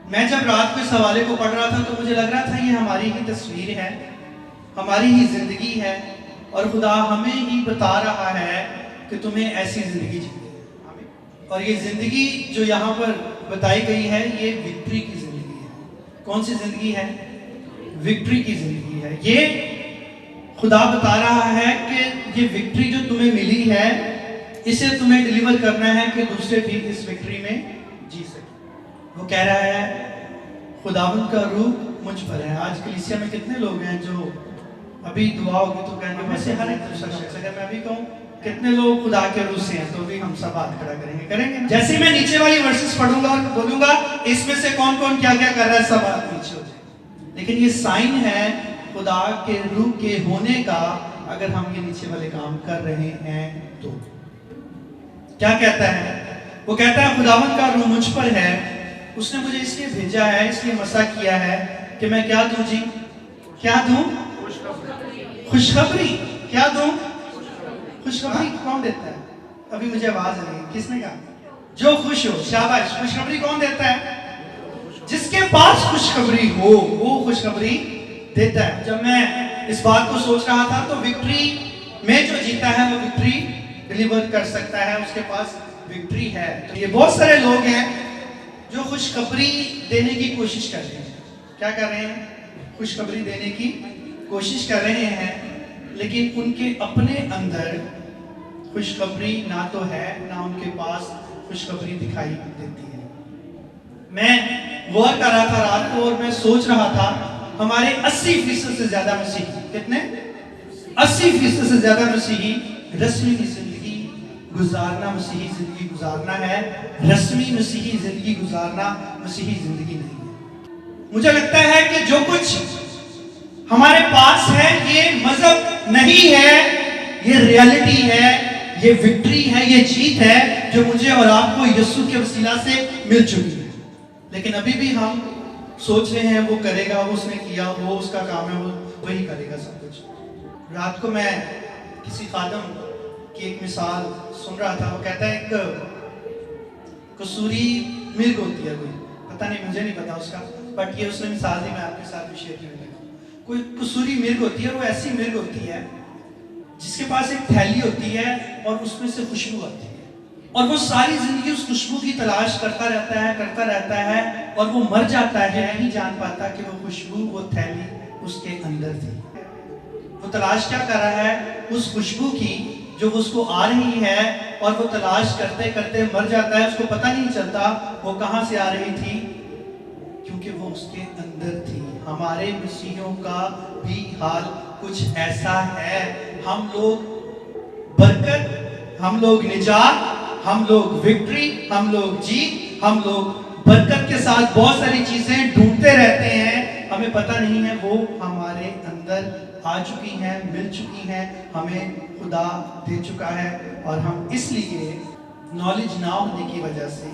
मैं जब रात को इस हवाले को पढ़ रहा था तो मुझे लग रहा था ये हमारी ही तस्वीर है, हमारी ही जिंदगी है और खुदा हमें ही बता रहा है कि तुम्हें ऐसी जिंदगी जीनी है। और ये जिंदगी जो यहाँ पर बताई गई है ये विक्ट्री की जिंदगी है। कौन सी जिंदगी है? विक्ट्री की जिंदगी है। ये खुदा बता रहा है कि ये विक्ट्री जो तुम्हें मिली है इसे तुम्हें डिलीवर करना है कि दूसरे भी इस विक्ट्री में जी सके। वो कह रहा है खुदावंद का रूह मुझ पर है। आज कलीसिया में कितने लोग हैं जो अभी दुआ होगी तो कहेंगे वैसे हर एक दूसरा शख्स, अगर मैं अभी कहूँ कितने लोग खुदा के रूह से हैं तो भी हम सब हाथ खड़ा करेंगे। जैसे मैं नीचे वाली वर्सेस पढ़ूंगा और बोलूंगा इसमें से कौन कौन क्या क्या कर रहा है, सब हाथ नीचे हो जाए। लेकिन ये साइन है खुदा के रूह के होने का। अगर हम ये नीचे वाले काम कर रहे हैं तो क्या कहता है? वो कहता है खुदावंद का रूह मुझ पर है, उसने मुझे इसलिए भेजा है, इसलिए मसा किया है कि मैं क्या दूं जी? क्या दूं? खुशखबरी। क्या दूं? खुशखबरी कौन देता है? अभी मुझे आवाज आ रही है, किसने कहा? जो खुश हो। शाबाश। खुशखबरी कौन देता है? जिसके पास खुशखबरी हो वो खुशखबरी देता है। जब मैं इस बात को सोच रहा था तो विक्ट्री में जो जीता है वो विक्ट्री डिलीवर कर सकता है, उसके पास विक्ट्री है। तो ये बहुत सारे लोग हैं जो खुशखबरी देने की कोशिश कर रहे हैं। क्या कर रहे हैं? खुशखबरी देने की कोशिश कर रहे हैं, लेकिन उनके अपने अंदर खुशखबरी ना तो है ना उनके पास खुशखबरी दिखाई देती है। मैं गौर कर रहा था रात को और मैं सोच रहा था हमारे 80% से ज्यादा मसीही, कितने? 80% से ज्यादा मसीही रस्मी जिंदगी गुजारना मसीही जिंदगी गुजारना है, रस्मी मसीही जिंदगी गुजारना मसीही जिंदगी नहीं है। मुझे लगता है कि जो कुछ हमारे पास है ये मजहब नहीं है, ये रियलिटी है, ये विक्ट्री है, ये जीत है जो मुझे और आपको यीशु के वसीला से मिल चुकी है। लेकिन अभी भी हम सोच रहे हैं वो करेगा, वो उसने किया, वो उसका काम है, वो वही करेगा सब कुछ। रात को मैं किसी खादम की एक मिसाल सुन रहा था। वो कहता है एक कसूरी मिर्ग होती है, कोई पता नहीं, मुझे नहीं पता उसका, बट ये उसने मिसाल दी, मैं आपके साथ भी शेयर करने लगा। कोई कसूरी मिर्ग होती है, वो ऐसी मिर्ग होती है जिसके पास एक थैली होती है और उसमें से खुशबू आती है और वो सारी जिंदगी उस खुशबू की तलाश करता रहता है और वो मर जाता है, नहीं जान पाता कि वो खुशबू, वो थैली उसके अंदर थी। वो तलाश क्या कर रहा है? उस खुशबू की जो उसको आ रही है, और वो तलाश करते करते मर जाता है। उसको पता नहीं चलता वो कहां से आ रही थी, क्योंकि वो उसके अंदर थी। हमारे मसीहियों का भी हाल कुछ ऐसा है। हम लोग बरकत, हम लोग निजात, हम लोग विक्ट्री, हम लोग जीत, हम लोग बरकत के साथ बहुत सारी चीजें ढूंढते रहते हैं। हमें पता नहीं है वो हमारे अंदर आ चुकी हैं, मिल चुकी हैं, हमें खुदा दे चुका है, और हम इसलिए नॉलेज ना होने की वजह से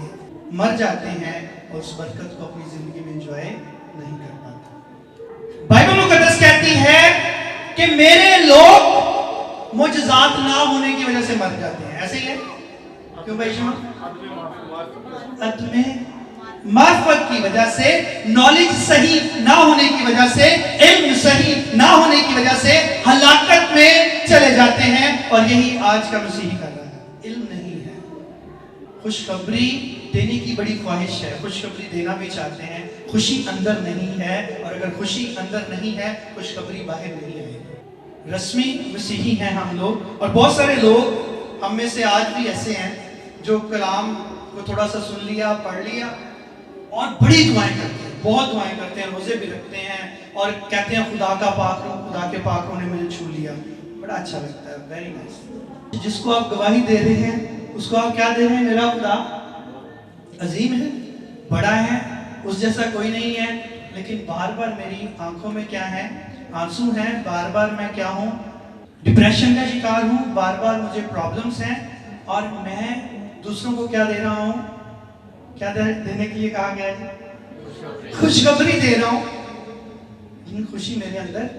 मर जाते हैं और उस बरकत को अपनी जिंदगी में एंजॉय नहीं कर पाते। बाइबल मुकद्दस कहती है कि मेरे लोग मुजजात ना होने की वजह से मर जाते हैं। ऐसे ही है क्यों भाई? अदमे मार्फत की वजह से, नॉलेज सही ना होने की वजह से, इल्म सही ना होने की वजह से हलाकत में चले जाते हैं। और यही आज का मसीही कर रहा है। इल्म नहीं है, खुशखबरी देने की बड़ी ख्वाहिश है, खुशखबरी देना भी चाहते हैं, खुशी अंदर नहीं है, और अगर खुशी अंदर नहीं है खुशखबरी बाहर नहीं आएगी। रस्मी मसीही हैं हम लोग, और बहुत सारे लोग हम में से आज भी ऐसे हैं जो कलाम को थोड़ा सा सुन लिया, पढ़ लिया और बड़ी दुआएं करते हैं, बहुत दुआएं करते हैं, रोजे भी रखते हैं और कहते हैं खुदा का पाक रूह, खुदा के पाक रूह ने मुझे छू लिया। बड़ा अच्छा लगता है, वेरी नाइस। जिसको आप गवाही दे रहे हैं उसको आप क्या दे रहे हैं? मेरा खुदा अजीम है, बड़ा है, उस जैसा कोई नहीं है। लेकिन बार बार मेरी आंखों में क्या है? आंसू हैं। बार बार मैं क्या हूँ? डिप्रेशन का शिकार हूँ। बार बार मुझे प्रॉब्लम्स हैं, और मैं दूसरों को क्या दे रहा हूँ? क्या देने के लिए कहा गया है? खुशखबरी दे रहा हूँ, लेकिन खुशी मेरे अंदर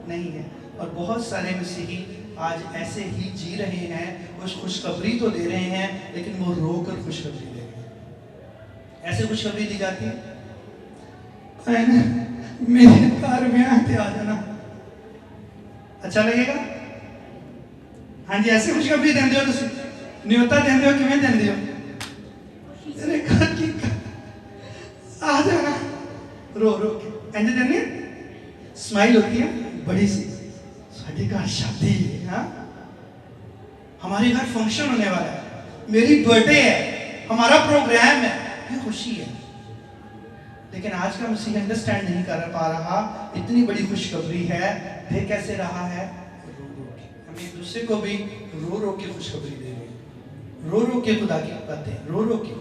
नहीं है। और बहुत सारे मसीही आज ऐसे ही जी रहे हैं, वो खुशखबरी तो दे रहे हैं लेकिन वो रोकर खुशखबरी दे रहे हैं। ऐसे खुशखबरी दी जाती है? मेरे घर में आते आ जाना, अच्छा लगेगा। हाँ जी, ऐसे खुशखबरी देंदे हो तुसी, न्योता देंदे हो, किवें देंदे हो? तेरे घर की आ जाना, रो रो के इंज देंदे, स्माइल होती है बड़ी सी, साडे घर शादी है, हाँ हमारे घर फंक्शन होने वाला है, मेरी बर्थडे है, हमारा प्रोग्राम है, ये खुशी है। लेकिन आज का मसीह अंडरस्टैंड नहीं कर पा रहा, इतनी बड़ी खुशखबरी है, दे कैसे रहा है? रो रो के। हम एक दूसरे को भी रो रो के खुशखबरी दे रहे हैं, रो रो के खुदा की बातें, रो रो के।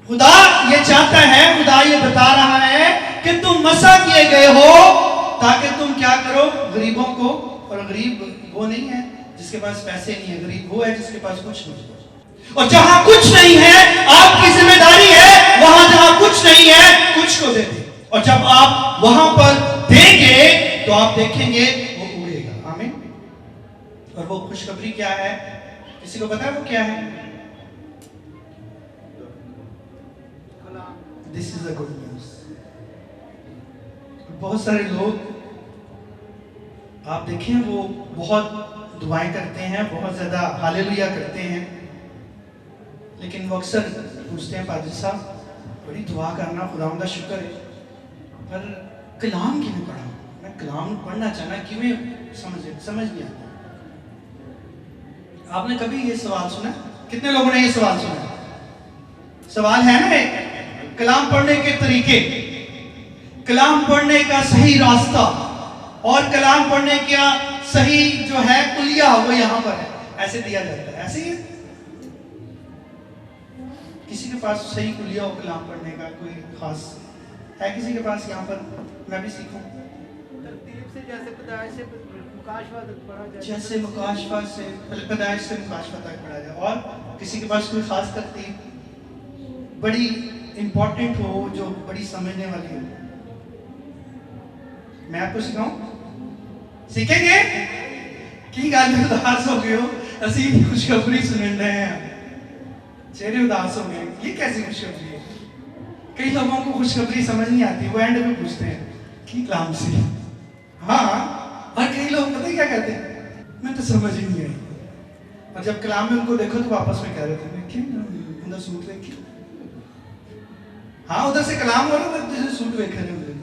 खुदा ये चाहता है, खुदा ये बता रहा है कि तुम मसा किए गए हो ताकि तुम क्या करो? गरीबों को, और गरीब वो नहीं है जिसके पास पैसे नहीं है, गरीब वो है जिसके पास कुछ नहीं है। और जहां कुछ नहीं है, आपकी जिम्मेदारी है वहां जहां कुछ नहीं है, कुछ को दे दे। और जब आप वहां पर देंगे तो आप देखेंगे वो उड़ेगा। आमीन। और वो खुशखबरी क्या है? किसी को पता है वो क्या है? This is a good news. बहुत सारे लोग आप देखें वो बहुत दुआएं करते हैं, बहुत ज्यादा हालेलुया करते हैं, लेकिन वो अक्सर पूछते हैं पादरी साहब बड़ी दुआ करना, खुदावंद का शुक्र है, पर कलाम क्यों पढ़ा? मैं कलाम पढ़ना चाहना, क्यों समझ नहीं आता। आपने कभी ये सवाल सुना? कितने लोगों ने ये सवाल सुना? सवाल है ना एक, कलाम पढ़ने के तरीके, कलाम पढ़ने का सही रास्ता और कलाम पढ़ने का सही जो है कुलिया, वो यहां पर है, ऐसे दिया जाता है। ऐसे ही है? किसी के पास सही कुलिया हो कलाम पढ़ने का, कोई खास है किसी के पास? यहाँ पर मैं भी सीखूं तरतीब से, जैसे पैदाइश से मुकाशफा तक पढ़ा जाए, जैसे मुकाशफा से, पैदाइश से मुकाशफा तक पढ़ा जाए। और किसी के पास कोई खास तरतीब बड़ी इंपॉर्टेंट हो, जो बड़ी समझने वाली हो? मैं आपको सिखाऊं? सीखेंगे? की गल उदास हो गए हो, असी खुशखबरी सुन रहे हैं, चेहरे उदास हो गए, ये कैसी खुशखबरी है? कई लोगों को खुशखबरी समझ नहीं आती, वो एंड में पूछते हैं कि कलाम से। हाँ, और कई लोग पता है क्या कहते हैं? मैं तो समझ ही नहीं आई। और जब कलाम में उनको देखो तो वापस में कह रहे थे उधर सूट देख, हाँ उधर से कलाम हो रहा था, सूट देख रहे थे।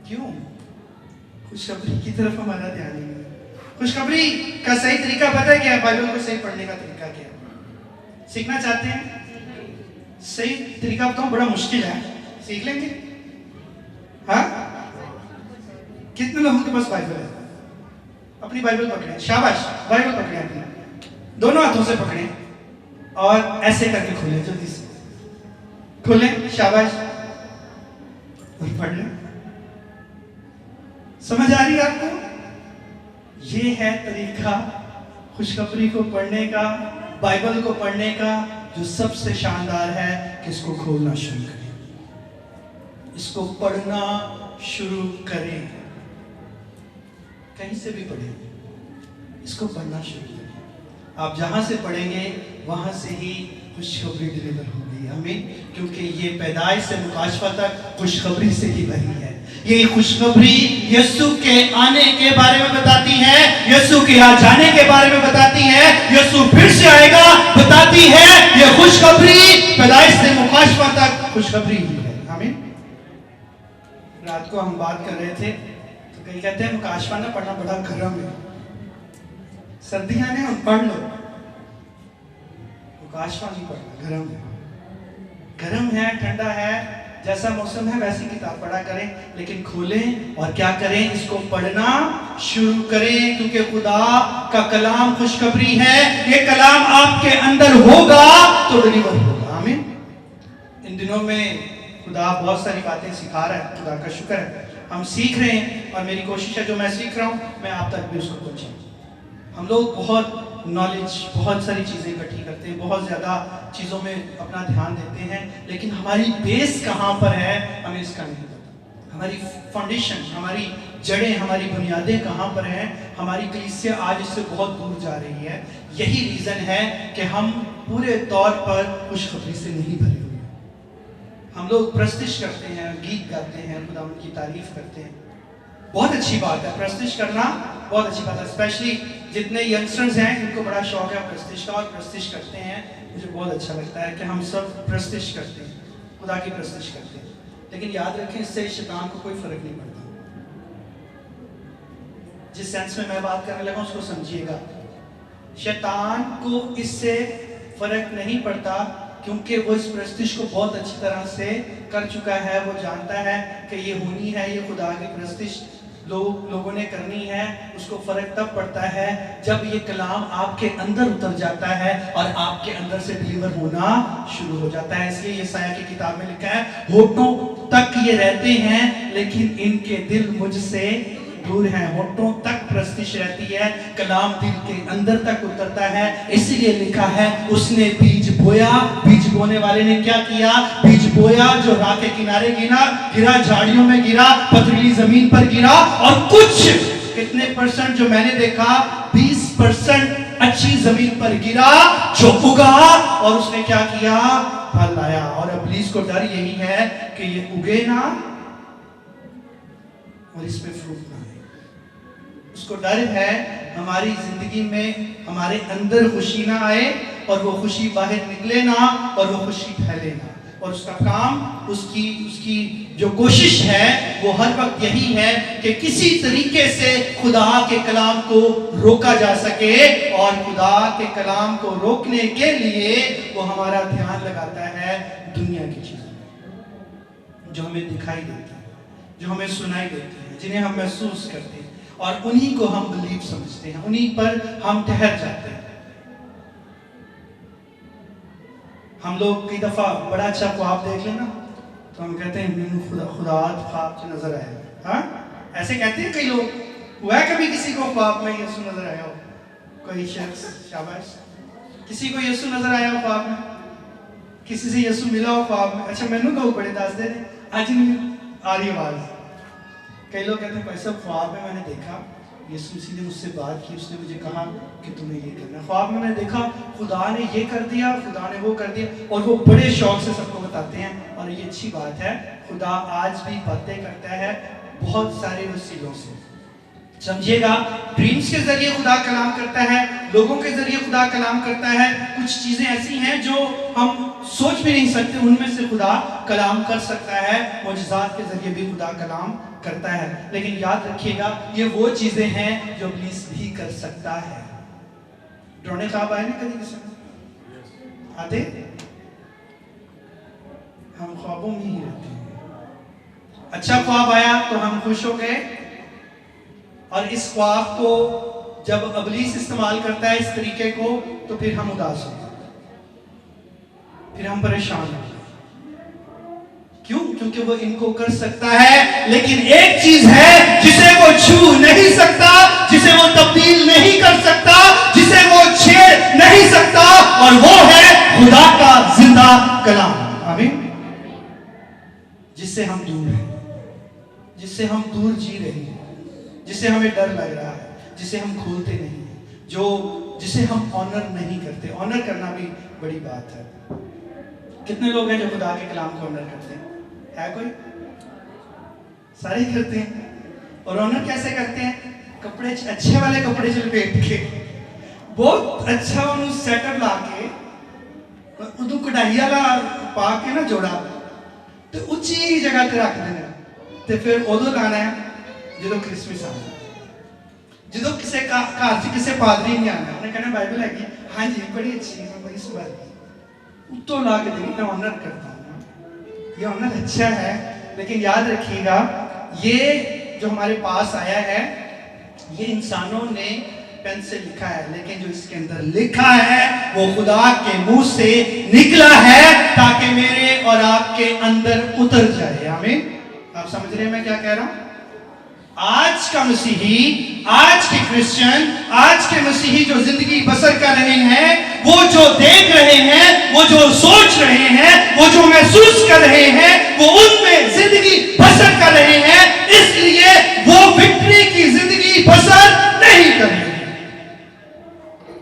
क्यों? खुशखबरी की तरफ हमारा ध्यान नहीं है। खुशखबरी का सही तरीका पता है क्या है? बाइबल को सही पढ़ने का तरीका क्या है? सीखना चाहते हैं? सही तरीका बताऊं, बड़ा मुश्किल है, सीख लेंगे? हाँ, कितने लोगों के पास बाइबल है? अपनी बाइबल पकड़े, शाबाश, बाइबल पकड़े अपनी, दोनों हाथों से पकड़े और ऐसे करके खोले, जल्दी से खोले, शाबाश, और पढ़ लें। समझ आ रही है आपको? ये है तरीका खुशखबरी को पढ़ने का, बाइबल को पढ़ने का, जो सबसे शानदार है कि इसको खोलना शुरू करें, इसको पढ़ना शुरू करें, कहीं से भी पढ़ें, इसको पढ़ना शुरू करें। आप जहां से पढ़ेंगे वहां से ही खुशखबरी डिलीवर होगी। हमें, क्योंकि ये पैदाइश से मुकाशफा तक खुशखबरी से ही भरी है। ये खुशखबरी यीशु के आने के बारे में बताती है, यीशु के यहाँ जाने के बारे में बताती है, यीशु फिर से आएगा बताती है। ये खुशखबरी पैदाइश से मुकाशफा तक खुशखबरी ही है। आमीन। रात को हम बात कर रहे थे तो कई कहते हैं मुकाशफा ना पढ़ना बड़ा गर्म है, सर्दियां ने हम पढ़ लो, मुकाशफा नहीं पढ़ना, गर्म है, गर्म है, ठंडा है, जैसा मौसम है वैसी किताब पढ़ा करें, लेकिन खोलें और क्या करें? इसको पढ़ना शुरू करें, क्योंकि खुदा का कलाम खुशखबरी है। ये कलाम आपके अंदर होगा तो डिलीवर होगा। आमीन। इन दिनों में खुदा बहुत सारी बातें सिखा रहा है, खुदा का शुक्र है, हम सीख रहे हैं, और मेरी कोशिश है जो मैं सीख रहा हूं मैं आप तक भी उसको पहुंचाऊं। हम लोग बहुत नॉलेज, बहुत सारी चीज़ें इकट्ठी करते हैं, बहुत ज़्यादा चीज़ों में अपना ध्यान देते हैं, लेकिन हमारी बेस कहाँ पर है हमें इसका नहीं पता। हमारी फाउंडेशन, हमारी जड़ें, हमारी बुनियादें कहाँ पर हैं? हमारी कलीसिया आज इससे बहुत दूर जा रही है। यही रीज़न है कि हम पूरे तौर पर खुशखबरी से नहीं भरे हुए। हम लोग प्रस्तिश करते हैं, गीत गाते हैं, खुदा उनकी तारीफ करते हैं। बहुत अच्छी बात है, प्रस्तिश करना बहुत अच्छी बात है। स्पेशली जितने यंगस्टर्स हैं इनको बड़ा शौक है प्रस्तिश का और प्रस्तिश करते हैं। मुझे बहुत अच्छा लगता है कि हम सब प्रस्तिश करते हैं, खुदा की प्रस्तिश करते हैं। लेकिन याद रखें, इससे शैतान को कोई फर्क नहीं पड़ता। जिस सेंस में मैं बात करने लगा उसको समझिएगा। शैतान को इससे फर्क नहीं पड़ता, क्योंकि वो इस प्रस्तिश को बहुत अच्छी तरह से कर चुका है। वो जानता है कि ये होनी है, ये खुदा की प्रस्तिश लोगों ने करनी है। उसको फर्क तब पड़ता है जब ये कलाम आपके अंदर उतर जाता है और आपके अंदर से डिलीवर होना शुरू हो जाता है। इसलिए यशायाह की किताब में लिखा है, होठों तक ये रहते हैं लेकिन इनके दिल मुझसे दूर है। होठों तक प्रस्तिश रहती है, कलाम दिल के अंदर तक उतरता है। इसलिए लिखा है, उसने बीज बोया, बीज बोने वाले ने क्या किया? बीज बोया जो राह के किनारे गिरा, झाड़ियों में गिरा, पथरीली जमीन पर गिरा, और कुछ कितने परसेंट जो मैंने देखा, 20% अच्छी जमीन पर गिरा जो उगा, और उसने क्या किया? फल लाया। और इब्लीस को डर यही है कि ये उगे ना और इसमें फ्रूट ना आए। उसको डर है हमारी जिंदगी में हमारे अंदर खुशी ना आए और वो खुशी बाहर निकले ना और वो खुशी फैले ना। और उसका काम, उसकी जो कोशिश है वो हर वक्त यही है कि किसी तरीके से खुदा के कलाम को रोका जा सके। और खुदा के कलाम को रोकने के लिए वो हमारा ध्यान लगाता है दुनिया की चीजों जो हमें दिखाई देती है, जो हमें सुनाई देती है, जिन्हें हम महसूस करते हैं, और उन्हीं को हम बिलीव समझते हैं, उन्हीं पर हम ठहर जाते हैं। हम लोग कई दफा बड़ा अच्छा ख्वाब देख लेना तो हम कहते हैं मैंने खुदा ख्वाब से नजर आया। हाँ, ऐसे कहते हैं कई लोग। हुआ है कभी किसी को ख्वाब में यीशु नजर आया हो? कोई शख्स, शाबाश, किसी को यीशु नजर आया हो ख्वाब में? किसी से यीशु मिला हो ख्वाब में? अच्छा, मैनू कहो बड़े दस दे आज नहीं आ रही आवाज। कई लोग कहते हैं भाई साहब ख्वाब में मैंने देखा यीशु मसीह ने मुझसे बात की, उसने मुझे कहा कि तुम्हें ये करना। ख्वाब में मैंने देखा खुदा ने ये कर दिया, खुदा ने वो कर दिया, और वो बड़े शौक से सबको बताते हैं। और ये अच्छी बात है, खुदा आज भी बातें करता है बहुत सारे वसीलों से। समझिएगा, ड्रीम्स के जरिए खुदा कलाम करता है, लोगों के जरिए खुदा कलाम करता है। कुछ चीजें ऐसी हैं जो हम सोच भी नहीं सकते, उनमें से खुदा कलाम कर सकता है। मुजज़ात के जरिए भी खुदा कलाम करता है। लेकिन याद रखिएगा, ये वो चीजें हैं जो इब्लीस भी कर सकता है। डरोने ख्वाब आए ना कभी किसी में? आते? हम ख्वाबों में ही रहते हैं। अच्छा ख्वाब आया तो हम खुश हो गए, और इस ख्वाब को जब इब्लीस इस्तेमाल करता है इस तरीके को, तो फिर हम उदास हो जाते हैं, फिर हम परेशान हो जाते हैं। क्यों? क्योंकि वो इनको कर सकता है, लेकिन एक चीज है जिसे वो छू नहीं सकता, जिसे वो तब्दील नहीं कर सकता, जिसे वो छेड़ नहीं सकता, और वो है खुदा का जिंदा कलाम। आमीन। जिससे हम दूर हैं, जिससे हम दूर जी रहे हैं, जिसे हमें डर लग रहा है, जिसे हम खोलते नहीं हैं, जिसे हम ऑनर नहीं करते। ऑनर करना भी बड़ी बात है। कितने लोग हैं जो खुदा के कलाम को ऑनर करते हैं? है कोई? सारे ही करते हैं। और ऑनर कैसे करते हैं? कपड़े अच्छे वाले कपड़े जो लपेट के, बहुत अच्छा उन्होंने सेटअप ला के, उदू कढ़ाई वाला पा के ना जोड़ा, तो उच्ची जगह ते रख देना, तो फिर उदो लाना है जो क्रिसमस आना, जो किसी घर से किसी पादरी नहीं आना, उन्हें कहना बाइबल हैगी, हाँ जी बड़ी अच्छी है, बड़ी सुधार उत्तों ला के देनी। मैं ऑनर करता हूँ, ये ऑनर अच्छा है। लेकिन याद रखिएगा, ये जो हमारे पास आया है ये इंसानों ने पेन से लिखा है, लेकिन जो इसके अंदर लिखा है वो खुदा के मुंह से निकला है, ताकि मेरे और आपके अंदर उतर जाए। आमीन। आप समझ रहे हैं मैं क्या कह रहा हूं? आज का मसीही, आज के क्रिश्चियन, आज के मसीही जो जिंदगी बसर कर रहे हैं, वो जो देख रहे हैं, वो जो सोच रहे हैं, वो जो महसूस कर रहे हैं, वो उनमें जिंदगी बसर कर रहे हैं, इसलिए वो विक्ट्री की जिंदगी बसर नहीं कर रहे।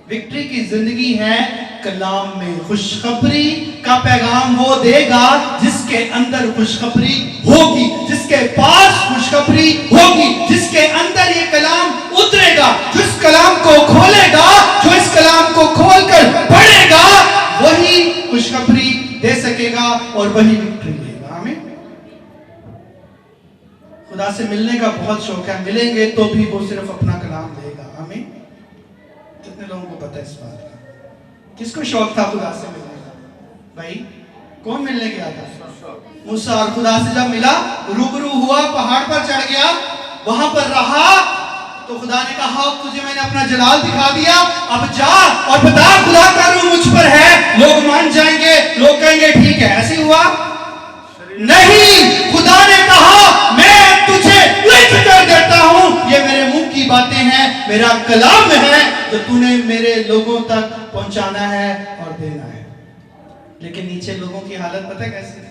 विक्ट्री की जिंदगी है कलाम में खुशखबरी, का पैगाम वो देगा जिसके अंदर खुशखबरी होगी, जिसके पास खुशखबरी होगी, जिसके अंदर ये कलाम उतरेगा, जो इस कलाम को खोलेगा, जो इस कलाम को खोलकर पढ़ेगा, वही खुशखबरी दे सकेगा और वही विक्ट्री लेगा। आमीन। खुदा से मिलने का बहुत शौक है, मिलेंगे तो भी वो सिर्फ अपना कलाम देगा। आमीन। कितने लोगों को पता है इस बात का? किसको शौक था खुदा से मिलने का? भाई कौन मिलने गया था? मूसा। और खुदा से जब मिला, रूबरू हुआ, पहाड़ पर चढ़ गया, वहां पर रहा, तो खुदा ने कहा तुझे मैंने अपना जलाल दिखा दिया, अब जा और बता खुदा का रूह मुझ पर है। लोग मान जाएंगे, लोग कहेंगे ठीक है। ऐसे हुआ नहीं, खुदा ने कहा मैं तुझे लिख कर देता हूं, ये मेरे मुंह की बातें हैं, मेरा कलाम है जो तूने मेरे लोगों तक पहुंचाना है और देना है। लेकिन नीचे लोगों की हालत पता है कैसी?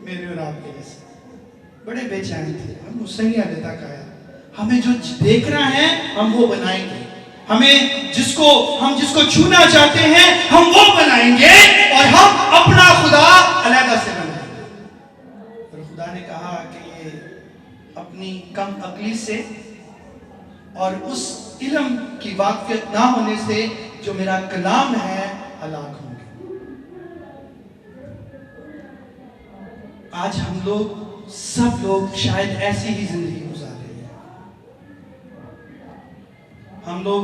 मेरे और आपके जैसे बड़े बेचैन थे। हम उससे नहीं आने तक आया। हमें जो देखना है हम वो बनाएंगे, हमें जिसको छूना चाहते हैं हम वो बनाएंगे, और हम अपना खुदा अलग से बनाएंगे। और खुदा ने कहा कि ये अपनी कम अक्ली से और उस इल्म की वाकफियत ना होने से जो मेरा कलाम है हलाक होंगे। आज हम लोग सब लोग शायद ऐसी ही जिंदगी गुजार रहे हैं। हम लोग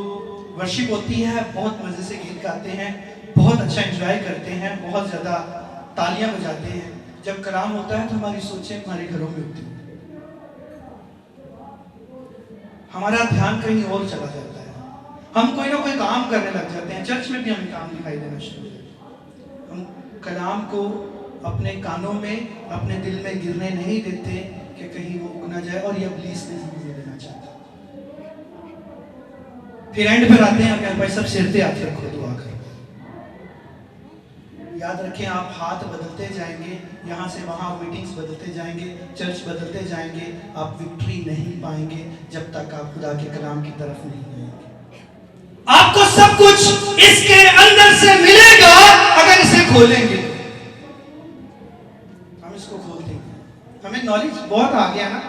वर्शिप होती है, बहुत मजे से गीत गाते हैं, बहुत अच्छा एंजॉय करते हैं, बहुत ज्यादा तालियां बजाते हैं। जब कलाम होता है तो हमारी सोचें हमारे घरों में होती हैं, हमारा ध्यान कहीं और चला जाता है, हम कोई ना कोई काम करने लग जाते हैं। चर्च में भी हमें काम दिखाई देना शुरू हो जाता है। हम कलाम को अपने कानों में, अपने दिल में गिरने नहीं देते कि कहीं वो उग ना जाए, और ये इब्लीस नहीं मुझे देना चाहता। फिर एंड पर आते हैं कि भाई सब सिर पे हाथ रखो, दुआ करो। याद रखें आप हाथ बदलते जाएंगे, यहाँ से वहाँ मीटिंग्स बदलते जाएंगे, चर्च बदलते जाएंगे, आप विक्ट्री नहीं पाएंगे जब तक आप खुदा के कलाम की तरफ नहीं आएंगे। आपको सब कुछ इसके अंदर से मिलेगा अगर इसे खोलेंगे। हम इसको खोलते हैं, हमें नॉलेज बहुत आ गया ना।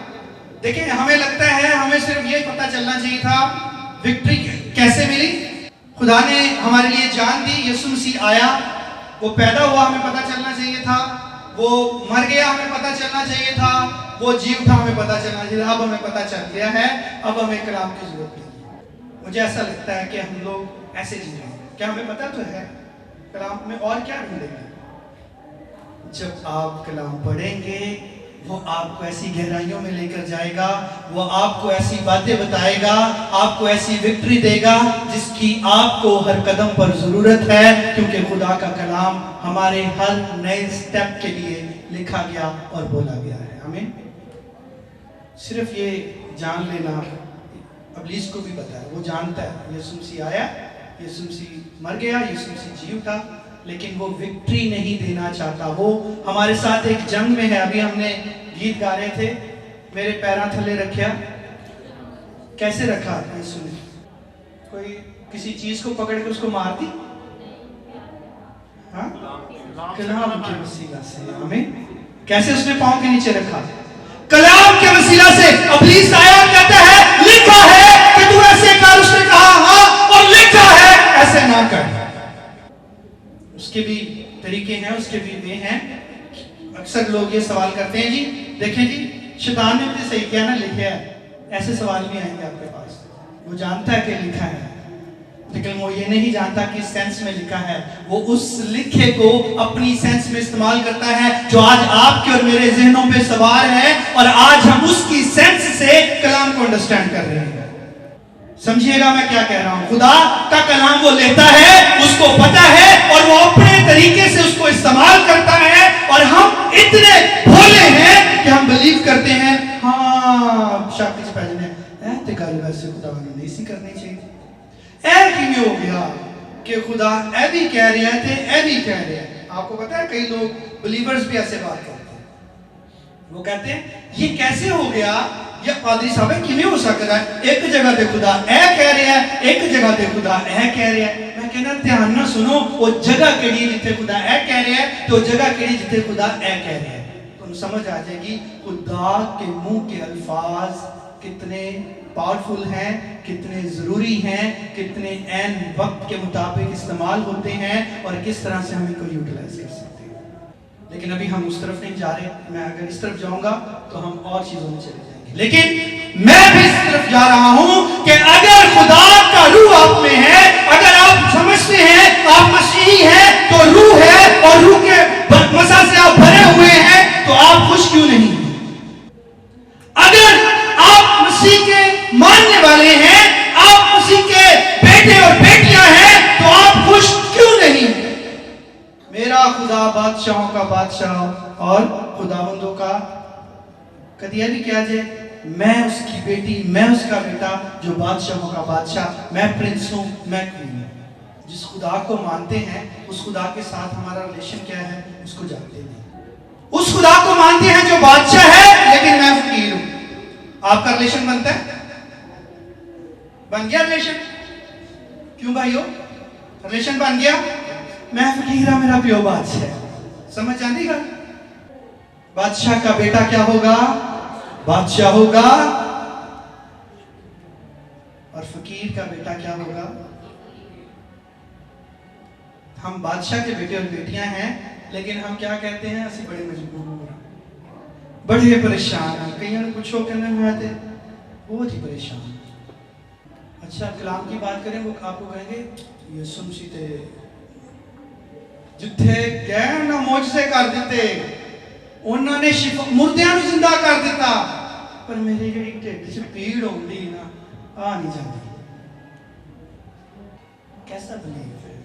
देखिए हमें लगता है हमें सिर्फ ये पता चलना चाहिए था विक्ट्री कैसे मिली। खुदा ने हमारे लिए जान दी, यीशु मसीह आया, वो पैदा हुआ, हमें पता चलना चाहिए था। वो मर गया, हमें पता चलना चाहिए था। वो जीव था, हमें पता चलना चाहिए था। अब हमें पता चल गया है, अब हमें कलाम की जरूरत नहीं। मुझे ऐसा लगता है कि हम लोग ऐसे जी रहे हैं। क्या हमें पता तो है कलाम में और क्या ढूंढेंगे? जब आप कलाम पढ़ेंगे वो आपको ऐसी गहराइयों में लेकर जाएगा, वो आपको ऐसी बातें बताएगा, आपको ऐसी विक्ट्री देगा जिसकी आपको हर कदम पर जरूरत है, क्योंकि खुदा का कलाम हमारे हर नए स्टेप के लिए लिखा गया और बोला गया है। हमें सिर्फ ये जान लेना, इब्लीस को भी पता है, वो जानता है यीशु मसीह आया, यीशु मसीह मर गया, यीशु मसीह जीव था, लेकिन वो विक्ट्री नहीं देना चाहता। वो हमारे साथ एक जंग में है। अभी हमने गीत गा रहे थे, मेरे पैरों थले रखा, कैसे रखा यीशु ने? कोई किसी चीज को पकड़ के उसको मार दी? हाँ, कलाम के वसीला से। हमें कैसे उसने पांव के नीचे रखा? कलाम के वसीला से। इब्लीस आया, कहता है लिखा है कि तू ऐसे कर, उसने कहा हाँ, और लिखा है ऐसे ना कर। उसके भी तरीके हैं, उसके भी वे हैं। अक्सर लोग ये सवाल करते हैं, जी देखें जी शैतान ने मुझे सही किया ना, लिखा है, ऐसे सवाल भी आएंगे आपके पास। वो जानता है कि लिखा है, लेकिन वो ये नहीं जानता कि सेंस में लिखा है। वो उस लिखे को अपनी सेंस में इस्तेमाल करता है जो आज आपके और मेरे जहनों पे सवार है, और आज हम उसकी सेंस से कलाम को अंडरस्टैंड कर रहे हैं। समझिएगा मैं क्या कह रहा हूं। खुदा का कलाम वो लेता है, उसको पता है, और वो अपने तरीके से उसको इस्तेमाल करता है, और हम इतने भोले हैं कि हम बिलीव करते हैं हाँ शादी से पहले ते गल वैसे खुदा ने नहीं सी करनी चाहिए। ऐ किवें हो गया कि खुदा ऐ भी कह रहा है ते ऐ भी कह रहा है। आपको पता है कई लोग बिलीवर्स भी ऐसे बात करते हैं, वो कहते हैं ये कैसे हो गया, या पादरी साहब किवें हो सकता है, एक जगह पे खुदा ऐ कह रहा है, एक जगह पे खुदा ऐ कह रहा है। मैं कहना ध्यान ना सुनो वो जगह केड़ी जिथे खुदा ए कह रहा है तो जगह केड़ी जिथे खुदा ए कह रहा है। तुम समझ आ जाएगी खुदा के मुंह के अल्फाज कितने पावरफुल हैं, कितने जरूरी हैं, कितने एन वक्त के मुताबिक इस्तेमाल होते हैं और किस तरह से हम इनको यूटिलाइज कर सकते हैं। लेकिन अभी हम उस तरफ नहीं जा रहे। मैं अगर इस तरफ जाऊंगा तो हम और चीजों में चले जाएंगे, लेकिन मैं भी इस तरफ जा रहा हूं कि अगर खुदा का रूह आप में है, अगर आप समझते हैं आप मसीही हैं तो रूह है और रूह के मसा से आप भरे हुए हैं तो आप खुश क्यों नहीं? अगर आप मसीह के मानने वाले हैं, आप मसीह के बेटे और बेटियां हैं तो आप खुश क्यों नहीं? मेरा खुदा बादशाहों का बादशाह और खुदावंदों का कदिया भी क्या जे मैं उसकी बेटी, मैं उसका बेटा जो बादशाहों का बादशाह, मैं प्रिंस हूं, मैं क्वीन हूं। जिस खुदा को मानते हैं उस खुदा के साथ हमारा रिलेशन क्या है उसको जानते नहीं। उस खुदा को मानते हैं जो बादशाह है लेकिन मैं फकीर हूं। आपका रिलेशन बनता है? बन गया रिलेशन? क्यों भाइयों? रिलेशन बन गया। मैं फकीर हूं, मेरा प्यो बादशाह है। समझ आती गल? बादशाह का बेटा क्या होगा? बादशाह होगा। और फकीर का बेटा क्या होगा? हम बादशाह के बेटे और बेटियां हैं लेकिन हम क्या कहते हैं? असि बड़े मजबूर, बड़े परेशान हैं। कई ने पूछो कहने में थे बहुत ही परेशान। अच्छा कलाम की बात करें वो आपको कहेंगे यीशु मसीह थे जिथे गए ना मौजज़े कर दिते, उन्होंने मुर्दियां ਨੂੰ जिंदा कर दिता, पर मेरे ਜਿਹੜੀ ਢਿੱਡ 'ਚ पीड़ होती ना आ नहीं जाती। कैसा बिलीव है,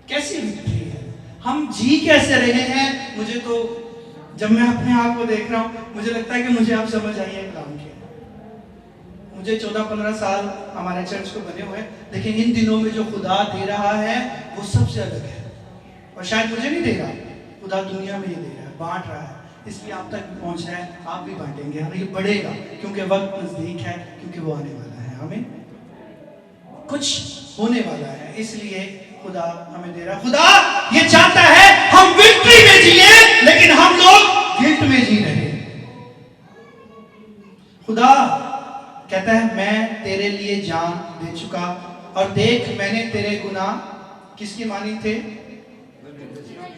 कैसी विक्ट्री है, हम जी कैसे रहे हैं? मुझे तो जब मैं अपने आप को देख रहा हूं मुझे लगता है कि मुझे आप समझ आइए कलाम के। मुझे 14-15 साल हमारे चर्च को बने हुए, लेकिन इन दिनों में जो खुदा दे रहा है वो सबसे अलग है। और शायद मुझे नहीं दे रहा, खुदा दुनिया में ही दे रहा है, बांट रहा है, इसलिए आप तक भी पहुंच रहा है, आप भी बांटेंगे। और ये बढ़ेगा क्योंकि वक्त नजदीक है, क्योंकि वो आने वाला है, हमें कुछ होने वाला है, इसलिए खुदा हमें दे रहा है। खुदा ये चाहता है हम विक्ट्री में जिए लेकिन हम लोग गिल्ट में जी रहे हैं। खुदा कहता है मैं तेरे लिए जान दे चुका और देख मैंने तेरे गुनाह किसकी मानी थे?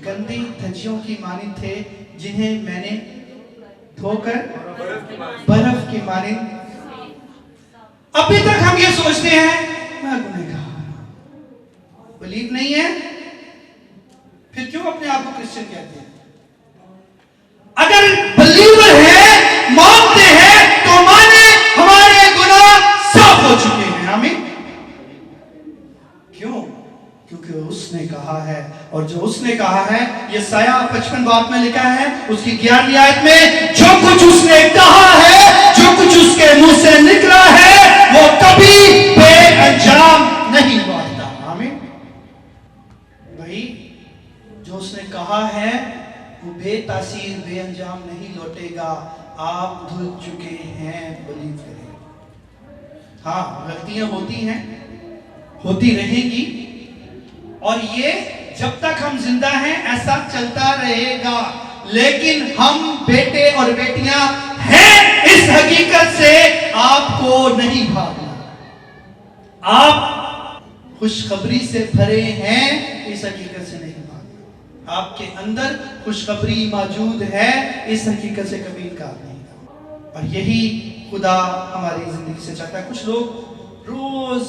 गंदी धज्जियों की मानी थे जिन्हें मैंने धोकर बर्फ की मानी। अभी तक हम ये सोचते हैं मैं गुनहगार, बिलीव नहीं है, फिर क्यों अपने आप को क्रिश्चियन कहते हैं? अगर बिलीवर है, मानते हैं तो माने हमारे गुनाह साफ हो चुके हैं। हमें क्यों? क्योंकि उसने कहा है, और जो उसने कहा है यशायाह 55 बाब में लिखा है उसकी 11वीं आयत में, जो कुछ उसने कहा है, जो कुछ उसके मुंह से निकला है वो कभी बेअंजाम नहीं लौटता। आमीन भाई, जो उसने कहा है वो बेतासीर बेअंजाम नहीं लौटेगा। आप धुल चुके हैं, बिलीव करें। हाँ गलतियां होती हैं, होती रहेगी, और ये जब तक हम जिंदा हैं ऐसा चलता रहेगा, लेकिन हम बेटे और बेटियां हैं, इस हकीकत से आपको नहीं भागना। आप खुशखबरी से भरे हैं, इस हकीकत से नहीं भागना। आपके अंदर खुशखबरी मौजूद है, इस हकीकत से कभी इनकार नहीं करना। और यही खुदा हमारी जिंदगी से चाहता है। कुछ लोग रोज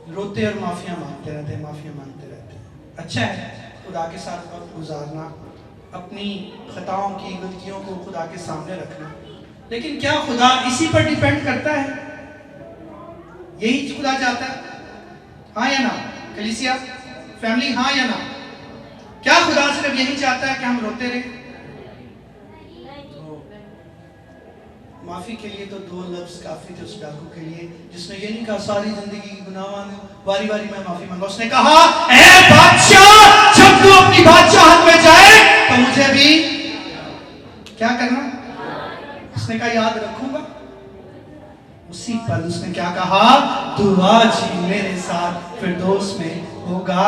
रोते और माफिया मांगते रहते हैं, माफिया मांगते रहते हैं। अच्छा है खुदा के साथ वक्त गुजारना, अपनी खताओं की गलतियों को खुदा के सामने रखना, लेकिन क्या खुदा इसी पर डिपेंड करता है? यही खुदा चाहता है? हाँ या ना? कलीसिया फैमिली, हाँ या ना? क्या खुदा सिर्फ यही चाहता है कि हम रोते रहें? माफी के लिए तो 2 लफ्ज काफी थे उस डाकू के लिए, जिसने ये नहीं कहा सारी जिंदगी की गुनाह बारी बारी मैं माफी मांगा। उसने कहा ऐ बादशाह, जब तू अपनी बादशाहत में जाए तो मुझे भी क्या करना? उसने कहा याद रखूंगा। उसी पल उसने क्या कहा? तू आज ही मेरे साथ फिरदौस में होगा।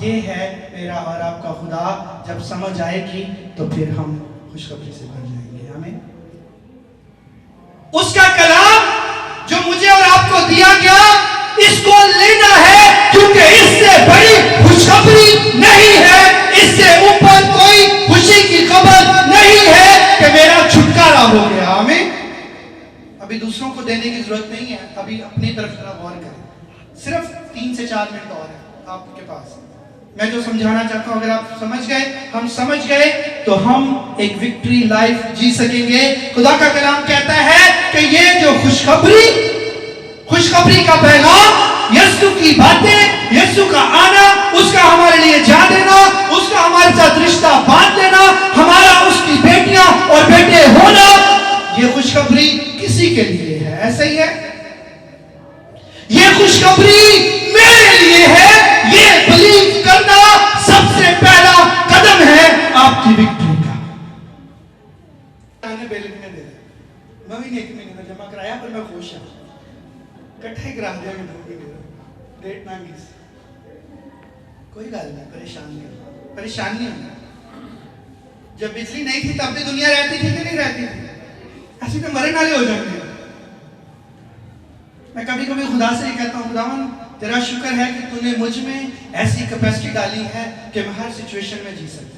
ये है मेरा और आपका खुदा। जब समझ आएगी तो फिर हम खुशखबरी से भर जाएंगे। हमें उसका कलाम जो मुझे और आपको दिया गया, इसको लेना है, क्योंकि इससे बड़ी खुशखबरी नहीं है, इससे ऊपर कोई खुशी की खबर नहीं है कि मेरा छुटकारा हो गया। हमें अभी दूसरों को देने की जरूरत नहीं है, अभी अपनी तरफ जरा गौर करें। सिर्फ 3 से 4 मिनट और है आपके पास। मैं जो समझाना चाहता हूं, अगर आप समझ गए, हम समझ गए, तो हम एक विक्ट्री लाइफ जी सकेंगे। खुदा का कलाम कहता है कि ये जो खुशखबरी का पैगाम, यीशु की बातें, यीशु का आना, उसका हमारे लिए जान देना, उसका हमारे साथ रिश्ता बांध लेना, हमारा उसकी बेटियां और बेटे होना, ये खुशखबरी किसी के लिए है? ऐसा ही है। ये खुशखबरी मेरे लिए है। ये बिलीव करना सबसे पहला कदम है आपकी विक्ट्री का। मैंने बिल में दे दिया, मैं भी 1 महीने में जमा कराया, पर मैं खुश हूं। इकट्ठा ही करा दिया, मैं 2 महीने डेट मांगी। कोई गल नहीं, परेशान नहीं होना। जब बिजली नहीं थी तब भी दुनिया रहती थी कि नहीं रहती थी? ऐसे तो मरने वाले हो जाएंगे। मैं कभी कभी खुदा से ये कहता हूँ, खुदावन तेरा शुक्र है कि तूने मुझ में ऐसी कैपेसिटी डाली है कि मैं हर सिचुएशन में जी सकता।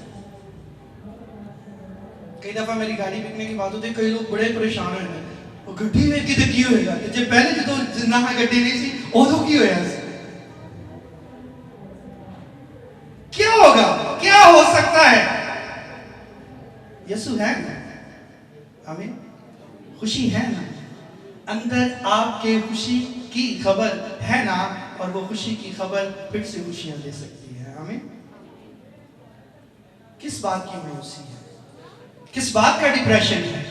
कई दफा मेरी गाड़ी बिकने की बात होती है, कई लोग बड़े परेशान हो जाते, वो गड्डी में किते की होएगा, जब पहले जो जिन्ना गड्डी नहीं सी उदो की होया, क्या होगा, क्या हो सकता है? यीशु है ना, हमें खुशी है ना, अंदर आपके खुशी की खबर है ना, और वो खुशी की खबर फिर से खुशियां दे सकती है। हमें किस बात की मायूसी है, किस बात का डिप्रेशन है,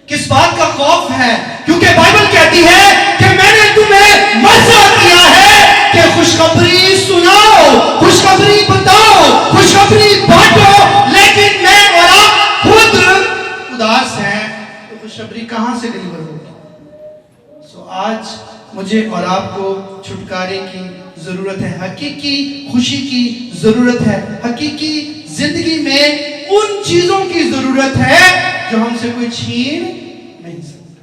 किस बात का खौफ है? क्योंकि बाइबल कहती है कि मैंने तुम्हें मसा किया है कि खुशखबरी सुनाओ, खुशखबरी बताओ, खुशखबरी बांटो। लेकिन मैं और आप खुद उदास हैं, तो खुशखबरी कहां से डिलीवर होगी? सो आज मुझे और आपको छुटकारे की जरूरत है, हकीकी खुशी की जरूरत है, हकीकी जिंदगी में उन चीजों की जरूरत है जो हमसे कोई छीन नहीं सकता।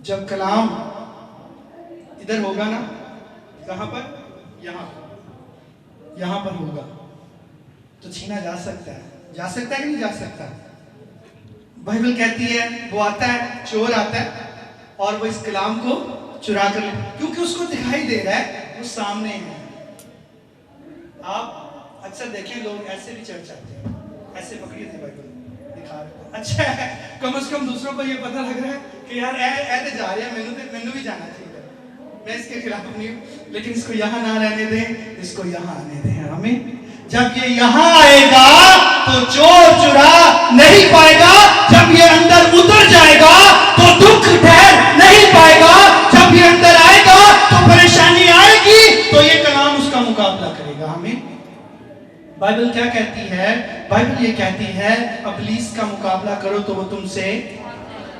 जब कलाम इधर होगा ना, कहां पर? यहां पर होगा, तो छीना जा सकता है, कि नहीं जा सकता? बाइबल कहती है वो आता है, चोर आता है और वो इस कलाम को चुरा कर ले, क्योंकि उसको दिखाई दे रहा है वो सामने है। आप अक्सर देखें लोग ऐसे भी चढ़ जाते हैं, ऐसे पकड़िए थे बाइबल दिखा रहे, अच्छा है, कम से कम दूसरों को ये पता लग रहा है कि यार ऐसे जा रहे हैं, मैंने भी जाना चाहिए। मैं इसके खिलाफ नहीं हूं, लेकिन इसको यहाँ ना रहने दें, इसको यहाँ आने दें। हमें जब ये यहाँ आएगा तो चोर चुरा नहीं पाएगा, जब ये अंदर उतर जाएगा तो दुख ठहर नहीं पाएगा, जब ये अंदर आएगा तो परेशानी आएगी, तो ये कलाम उसका मुकाबला करेगा। हमें बाइबल क्या कहती है? बाइबल ये कहती है इब्लीस का मुकाबला करो तो वो तुमसे,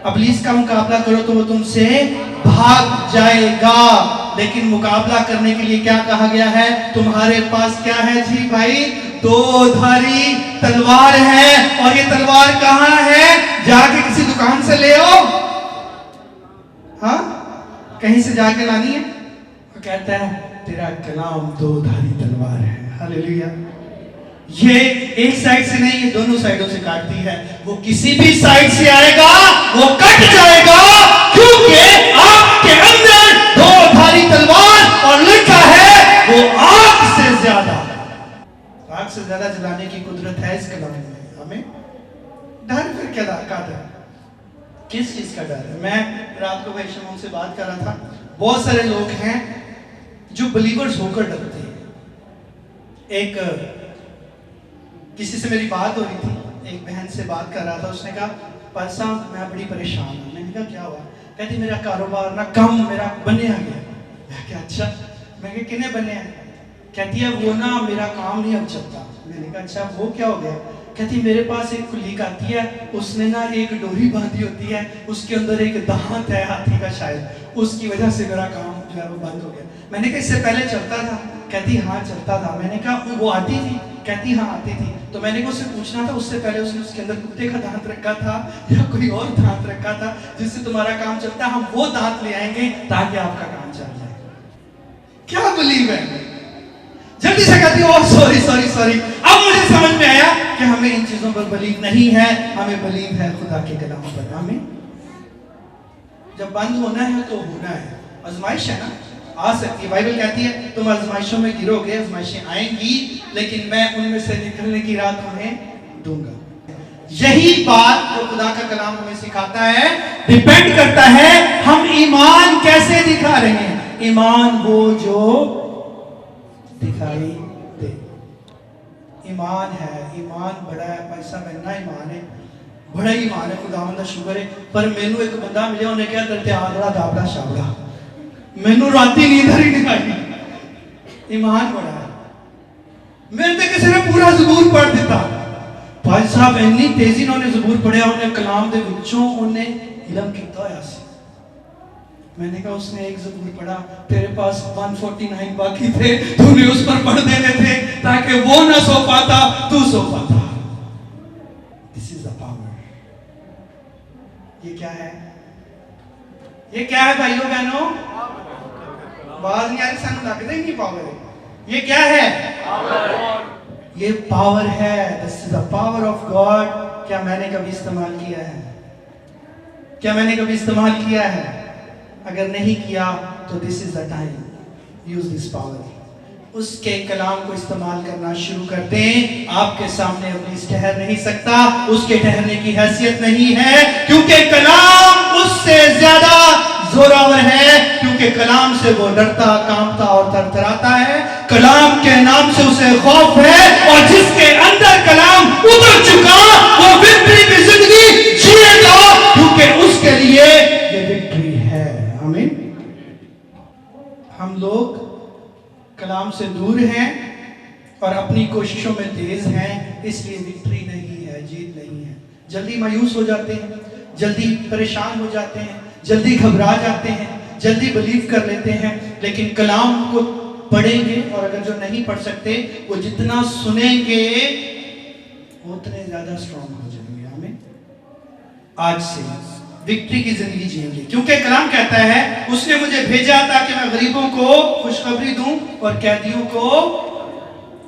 इब्लीस का मुकाबला करो तो वो तुमसे भाग जाएगा। लेकिन मुकाबला करने के लिए क्या कहा गया है? तुम्हारे पास क्या है जी भाई? 2 धारी तलवार है। और ये तलवार कहां है? जाके किसी दुकान से ले आओ, हाँ, कहीं से जाके लानी है। वो कहता है तेरा कलाम 2 धारी तलवार है। हालेलुया। ये एक साइड से नहीं, ये दोनों साइडों से काटती है। वो किसी भी साइड से आएगा वो कट जाएगा, क्योंकि आपके अंदर 2 धारी तलवार और लिखा है वो आग से ज्यादा जलाने की कुदरत है इस कलाम में। हमें डर फिर क्या का डर, किस चीज का डर है? मैं रात को भाई शमून से बात कर रहा था, बहुत सारे लोग हैं जो बिलीवर्स होकर डरते हैं। एक किसी से मेरी बात हो रही थी, एक बहन से बात कर रहा था, उसने कहा परसा मैं बड़ी परेशान हूँ। मैंने कहा क्या हुआ? कहती मेरा कारोबार ना कम मेरा बने आ गया। मैं क्या अच्छा? मैं कहा किन्ने बने हैं? कहती है वो ना मेरा काम नहीं अब चलता। मैंने कहा अच्छा वो क्या हो गया? कहती मेरे पास एक कुलीग आती है, उसने ना एक डोरी बांधी होती है, उसके अंदर एक दांत है हाथी का शायद, उसकी वजह से मेरा काम जो है वो बंद हो गया। मैंने कहा इससे पहले चलता था? कहती हाँ चलता था। मैंने कहा वो आती थी? कहती हाँ आती थी। तो मैंने कहा उससे पूछना था, उससे पहले उसने उसके अंदर कुत्ते का दांत रखा था या कोई और दांत रखा था जिससे तुम्हारा काम चलता? हम वो दांत ले आएंगे ताकि आपका काम चल जाए। क्या बिलीव है? जल्दी से कहती ओह सॉरी सॉरी सॉरी। अब मुझे समझ में आया कि हमें इन चीजों पर बिलीव नहीं है, हमें बिलीव है खुदा के कलाम पर। हमें जब बंद होना है तो होना है। आजमाइश है ना, आ सकती है। बाइबल कहती है तुम आजमाइशों में गिरोगे, आजमाइशें आएंगी, लेकिन मैं उनमें से निकलने की राह तुम्हें दूंगा। यही बात जो खुदा का कलाम हमें सिखाता है डिपेंड करता है हम ईमान कैसे दिखा रहे हैं। ईमान वो जो दिखाई दे। ईमान है, ईमान बड़ा है भाई साहब, इतना ईमान है, बड़ा ईमान है, खुदावंद दा शुक्र है। पर मैनू एक बंदा मिले, उन्हें कहा तेरे ते आंधड़ा दाबड़ा शाबड़ा, मैनू राती नींद ही नहीं आई। ईमान बड़ा है। मेरे ते किसी ने पूरा ज़बूर पढ़ दिता भाई साहब, इतनी तेजी ने ज़बूर पढ़िया, उन्हें कलाम दे विचों उन्हें इल्म कीता होया सी। मैंने कहा उसने एक ज़बूर पढ़ा, तेरे पास 149 बाकी थे, तूने उस पर पढ़ देने थे ताकि वो ना सो पाता, तू सो पाता। This is the power. ये क्या है? ये क्या है भाइयों बहनों? आवाज नहीं आ रही, सानू लगता ही नहीं पावर है। ये क्या है? ये पावर है। This is the power of God. क्या मैंने कभी इस्तेमाल किया है? क्या मैंने कभी इस्तेमाल किया है? अगर नहीं किया तो this is the time, use this power. उसके कलाम को इस्तेमाल करना शुरू कर दें। आपके सामने इब्लीस ठहर नहीं सकता, उसके ठहरने की हैसियत नहीं है, क्योंकि कलाम उससे ज्यादा जोरावर है, क्योंकि कलाम से वो डरता, कांपता और थरथराता है। कलाम के नाम से उसे खौफ है, और जिसके अंदर कलाम उतर चुका वो विक्ट्री की जिंदगी जिएगा, क्योंकि उसके लिए ये विक्ट्री है। आमीन। हम लोग कलाम से दूर हैं और अपनी कोशिशों में तेज हैं, इसलिए विक्ट्री नहीं है, जीत नहीं है। जल्दी मायूस हो जाते हैं, जल्दी परेशान हो जाते हैं, जल्दी घबरा जाते हैं, जल्दी बिलीव कर लेते हैं। लेकिन कलाम को पढ़ेंगे, और अगर जो नहीं पढ़ सकते वो जितना सुनेंगे उतने ज्यादा स्ट्रांग हो जाएंगे। हमें आज से विक्ट्री की जिंदगी जिएंगे, क्योंकि कलाम कहता है उसने मुझे भेजा ताकि मैं गरीबों को खुशखबरी दूं और कैदियों को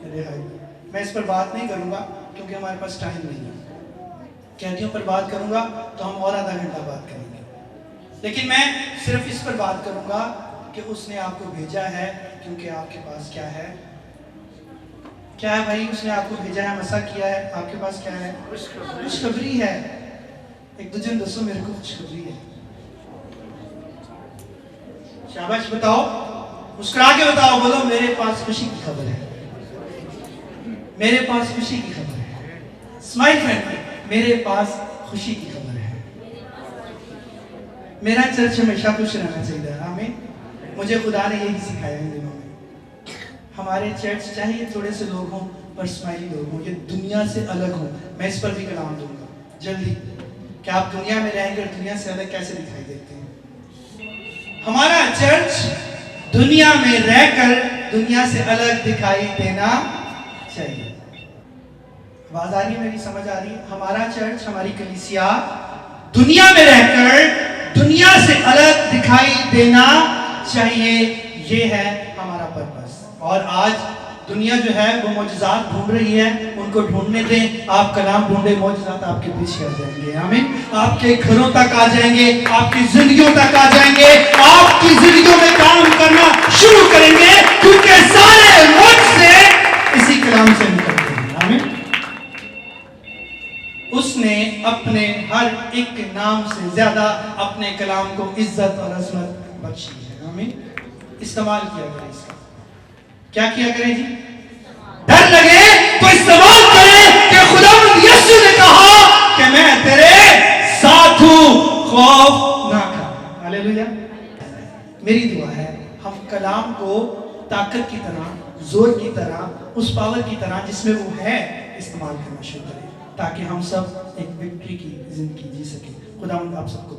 रिहाई। मैं इस पर बात नहीं करूंगा क्योंकि हमारे पास टाइम नहीं है। कैदियों पर बात करूंगा तो हम और आधा घंटा बात करेंगे, लेकिन मैं सिर्फ इस पर बात करूंगा कि उसने आपको भेजा है, क्योंकि आपके पास क्या है? क्या है भाई? उसने आपको भेजा है, मसा किया है, आपके पास क्या है? खुशखबरी है। एक दूसरे ने दसो मेरे को खुशखबरी है। शाबाश, बताओ, मुस्कुरा के बताओ, बोलो मेरे पास खुशी की खबर है, मेरे पास खुशी की खबर है। स्माइल फ्रेंड, मेरे पास खुशी की खबर है। मेरा चर्च हमेशा खुश रहना चाहिए। आमीन। मुझे खुदा ने यही सिखाया इन दिनों में। हमारे चर्च चाहे ये थोड़े से लोग हों पर स्माइली लोग हों, ये दुनिया से अलग हों। मैं इस पर भी कलाम दूंगा जल्दी कि आप दुनिया में रहेंगे और दुनिया से अलग कैसे दिखाई देते हैं। हमारा चर्च दुनिया में रहकर दुनिया से अलग दिखाई देना चाहिए। आवाज आ रही है मेरी? समझ आ रही है? हमारा चर्च, हमारी कलीसिया दुनिया में रहकर दुनिया से अलग दिखाई देना चाहिए। ये है हमारा पर्पस। और आज दुनिया जो है वो मौजज़ात ढूंढ रही है, उनको ढूंढने दें। आप कलाम ढूंढे, मौजज़ात आपके पीछे आ जाएंगे। आमीन। आपके घरों तक आ जाएंगे, आपकी जिंदगियों तक आ जाएंगे, आपकी जिंदगियों में काम करना शुरू करेंगे, क्योंकि सारे मुझसे इसी कलाम से निकलते हैं। आमीन। उसने अपने हर एक नाम से ज्यादा अपने कलाम को इज्जत और अजमत बख्शी है। आमीन। इस्तेमाल किया करें इसका। क्या किया करें जी? डर लगे तो इस्तेमाल करें कि खुदावंद यीशु ने कहा कि मैं तेरे साथ हूं, खौफ ना कर। हालेलुया। मेरी दुआ है हम कलाम को ताकत की तरह, जोर की तरह, उस पावर की तरह जिसमें वो है इस्तेमाल करना शुरू करें, ताकि हम सब एक विक्ट्री की जिंदगी जी सकें। खुदावंद आप सबको